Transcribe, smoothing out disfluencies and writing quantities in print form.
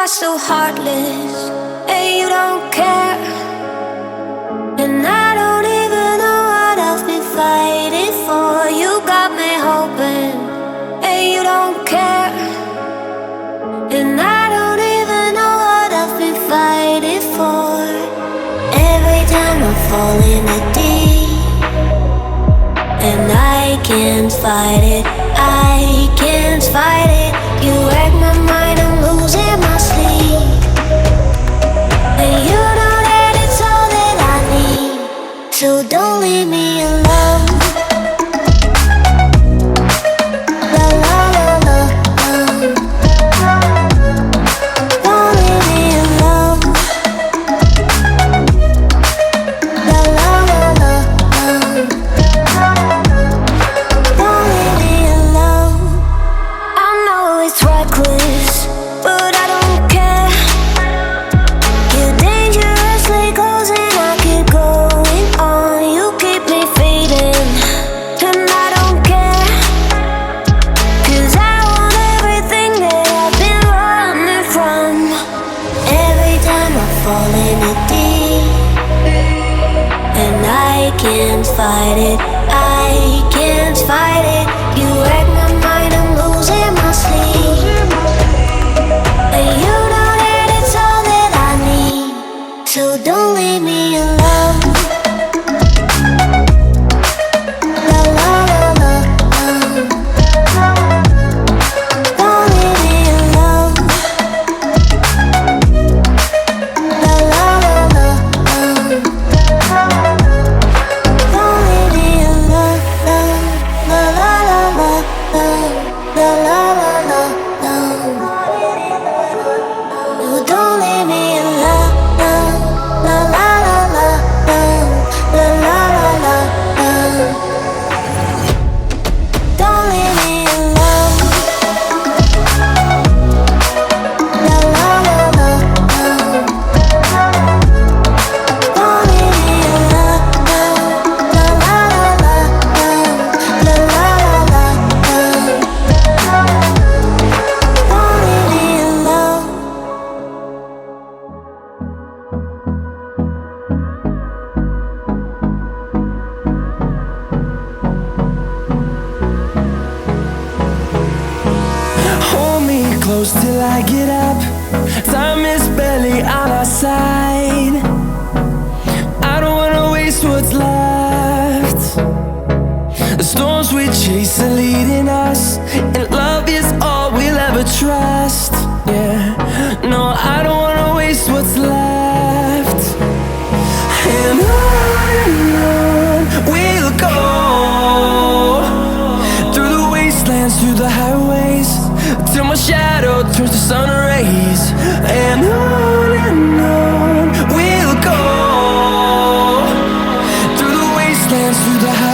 are so heartless, and you don't care. And I don't even know what I've been fighting for. You got me hoping, and you don't care. And I don't even know what I've been fighting for. Every time I fall in the deep, and I can't fight it, I can't fight it. You wreck my mind, I'm losing my sleep. And you know that it's all that I need, so don't leave me alone. La la la la, don't leave me alone. La la la la, don't leave me alone. I know it's reckless, but I don't care. You're dangerously close and I keep going on. You keep me fading, and I don't care. 'Cause I want everything that I've been running from. Every time I fall in it deep, and I can't fight it, I can't fight it. You wreck my mind, I'm losing my sleep. And you know that it's all that I need, so don't leave me alone. La la la la, don't leave me alone. La la la la, don't leave me alone. La la la la, la la la la, no, don't leave me alone. La la la la, la la la la, don't leave me alone. La la la la, don't leave me alone. La la la la, la la la la, don't leave me alone. Hold me close till I get up. Time is barely on our side. I don't wanna waste what's left. The storms we chase are leading us, and love is all we'll ever trust. Yeah, no, I don't wanna waste what's left. And on we'll go, through the wastelands, through the highways, till my shadow turns to sun rays. And on we'll go, through the wastelands, through the highways.